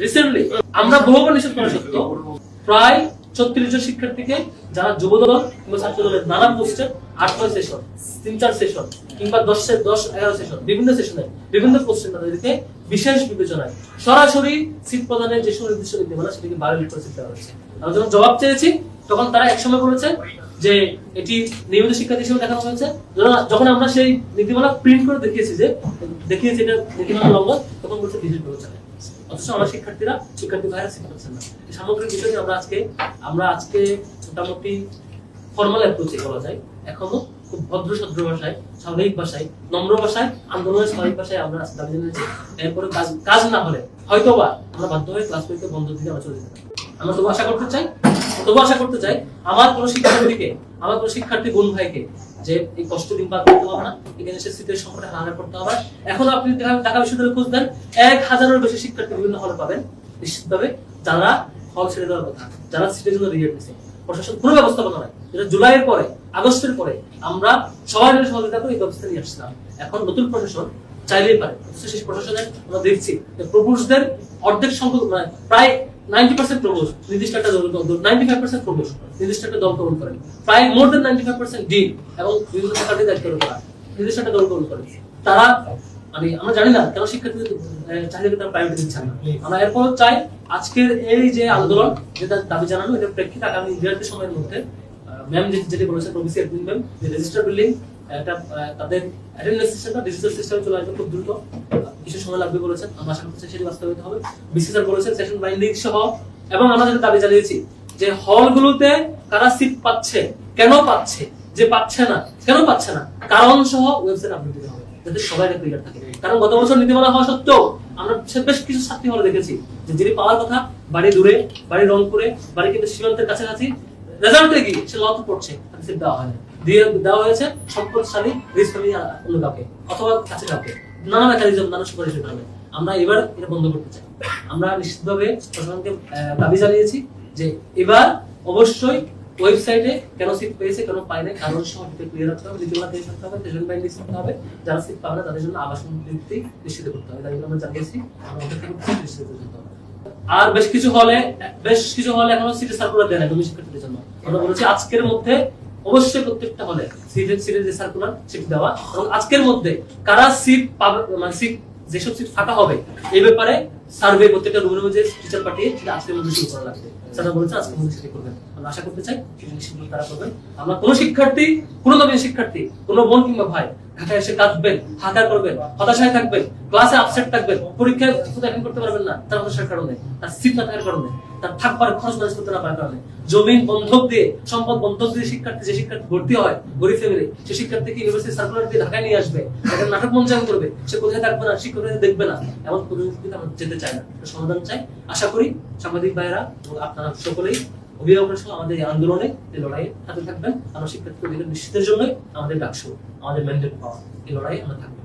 Recently আমরা বহুবার নিষেধ করা সত্ত্বেও প্রায় 36 জন শিক্ষার্থীকে যারা যুবদল কিংবা ছাত্র দলের নানা পোস্টে 8-9 সেশন 3-4 সেশন কিংবা 10-11 সেশন বিভিন্ন সেশনে বিভিন্ন পোস্টে তাদেরকে বিশেষ বিবেচনায় সরাসরি সিট প্রদানের যে সুনির্দিষ্ট নীতিমালা সেটাকে বাতিল করে সিট দেওয়া হয়েছে। আমরা যখন জবাব চেয়েছি তখন তারা একসময় বলেছে যে এটি নিয়মিত শিক্ষার্থী হিসেবে দেখানো হয়েছে। যখন আমরা সেই নীতিমালা প্রিন্ট করে দেখিয়েছি এটা নীতিমালা লঙ্ঘন, তখন বলছে বিশেষ বিবেচনা। অথচ আমার শিক্ষার্থী ভাইরা সিট পাচ্ছেন না। এই সামগ্রিক বিষয়টি আমরা আজকে মোটামুটি ফর্মাল অ্যাপ্রোচে বলা যায় এখনো খুব ভদ্র সদ্র ভাষায়, স্বাভাবিক ভাষায়, নম্র ভাষায়, আন্দোলনের স্বাভাবিক ভাষায় আমরা আজকে দাবি জানিয়েছি। এরপরে কাজ না হলে হয়তোবা আমরা বাধ্য হয়ে ক্লাস করতে বন্ধ দিতে আমরা চলে যেতে পারি। আমরা তবু আশা করতে চাই আমার কোনো শিক্ষার্থী বোন ভাইকে যে এই কষ্ট দিন পার করতে হবে না, এখানে সে সিটের সংকটে হারাহার করতে হবে। এখন আপনি ঢাকা বিশ্ববিদ্যালয়ে খোঁজ দেন 1000-এর বেশি শিক্ষার্থী বিভিন্ন হলে পাবেন নিশ্চিতভাবে, যারা হল ছেড়ে দেওয়ার কথা, যারা সিটের জন্য রিজেক্ট দিয়েছে। প্রশাসন কোনো ব্যবস্থাপনা নাই, যেটা জুলাইয়ের পরে আগস্টের পরে আমরা সবাই মিলে সহযোগিতা করে এই ব্যবস্থা নিয়ে আসছিলাম। এখন নতুন প্রশাসন চাইলেই পারে, সেই প্রশাসনের আমরা দেখছি প্রপোজদের অর্ধেক সংখ্যক প্রায় 90% প্রপোজ নির্দিষ্ট একটা দল 95% প্রপোজ নির্দিষ্ট একটা দল গ্রহণ করে, প্রায় মোর দেন 95% ডিন এবং বিভিন্ন ফ্যাকাল্টি দায়িত্ব করা নির্দিষ্ট একটা দল গ্রহণ করে। তারা আমরা জানি না কেন শিক্ষার্থীদের চাহিদাকে তারা প্রায়োরিটি দিচ্ছেন না। আমরা এরপর চাই আজকের এই যে আন্দোলন যেটা দাবি জানানো, এটার প্রেক্ষিতে আগামী নির্ধারিত সময়ের মধ্যে ম্যাম যেটি বলেছেন প্রভিসি অ্যাডমিন ম্যাম, যে রেজিস্টার বিল্ডিং এটা তাদের অ্যাটেন্ডেন্স সিস্টেমটা ডিজিটাল সিস্টেমে চলে আসবে খুব দ্রুত, কিছু সময় লাগবে বলেছেন। আমরা আশা করছি সেটি বাস্তবায়িত হবে। বিসি স্যার বলেছেন সেশন বাইন্ডিং সহ, এবং আমরা যেটা দাবি জানিয়েছি যে হলগুলোতে কারা সিট পাচ্ছে, কেন পাচ্ছে, যে পাচ্ছে না কেন পাচ্ছে না, কারণ সহ ওয়েবসাইট আপলোড দিতে হবে যাতে সবাই ক্লিয়ার থাকে। কারণ গত বছর নীতিমালা হওয়া সত্ত্বেও আমরা বেশ কিছু ছাত্রী হলে দেখেছি যে যিনি পাওয়ার কথা বাড়ি দূরে, বাড়ি রংপুরে, বাড়ি কিন্তু সীমান্তের কাছাকাছি, রেজাল্টে গিয়ে সে লট পড়ছে, তাকে সিট দেওয়া হয় না, দেওয়া হয়েছে সম্পদশালী রিচ ফ্যামিলি অন্য কাউকে অথবা কাছে কাউকে, নানা মেকানিজম, নানা সুপারিশের কারণে। আমরা এবার এটা বন্ধ করতে চাই। আমরা নিশ্চিতভাবে প্রশাসনকে দাবি জানিয়েছি যে এবার অবশ্যই ওয়েবসাইটে কেন সিট পেয়েছে কেন পায় না কারণ সহ ক্লিয়ার রাখতে হবে, নীতিমালা দিয়ে থাকতে হবে, সেশন বাইন্ডিং করতে হবে, যারা সিট পাবে না তাদের জন্য আবাসন বৃত্তি নিশ্চিত করতে হবে। তাই আমরা জানিয়েছি নিশ্চিত করতে হবে। আর বেশ কিছু হলে এখনো সিটের সার্কুলার দেয় না তুমি শিক্ষার্থীদের জন্য। আমরা বলেছি আজকের মধ্যে অবশ্যই প্রত্যেকটা হলে সিটের যে সার্কুলার সেটি দেওয়া, এবং আজকের মধ্যে কারা সিট পাবে, সিট যেসব সিট ফাঁকা হবে এই ব্যাপারে সার্ভে প্রত্যেকটা রুমের মধ্যে টিচার পাঠিয়ে সেটা আজকের মধ্যে শুরু করা লাগবে। স্যার বলেছেন আজকের মধ্যে সেটি করবেন। আমরা আশা করতে চাই সেটা নিশ্চিত তারা করবেন। আমরা কোনো শিক্ষার্থী কোনো বোন কিংবা ভাই ঢাকায় এসে কাঁদবেন, হাঁকা করবেন, হতাশায় থাকবেন, ক্লাসে আপসেট থাকবেন, পরীক্ষায় অ্যাটেন্ড করতে পারবেন না তার হতাশার কারণে, তার সিট না থাকার কারণে, তার থাকবার খরচ ম্যানেজ করতে না পারার কারণে, জমিন বন্ধক দিয়ে, সম্পদ বন্ধক দিয়ে যে শিক্ষার্থী ভর্তি হয় গরিব ফ্যামিলি, সে শিক্ষার্থীকে ইউনিভার্সিটি সার্কুলার দিয়ে ঢাকায় নিয়ে আসবে, একটা নাটক মঞ্চায়ন করবে, সে কোথায় থাকবে না, শিক্ষকরা দেখবে না, এমন পরিস্থিতিতে আমরা যেতে চাই না। সমাধান চাই। আশা করি সাংবাদিক ভাইয়েরা এবং আপনারা সকলেই অভিভাবকরা সহ আমাদের এই আন্দোলনে এই লড়াইয়ে হাতে থাকবেন। আমরা শিক্ষার্থী অধিকার নিশ্চিতের জন্যই আমাদের ডাকসু, আমাদের ম্যান্ডেট পাওয়া, এই লড়াই আমরা থাকবো।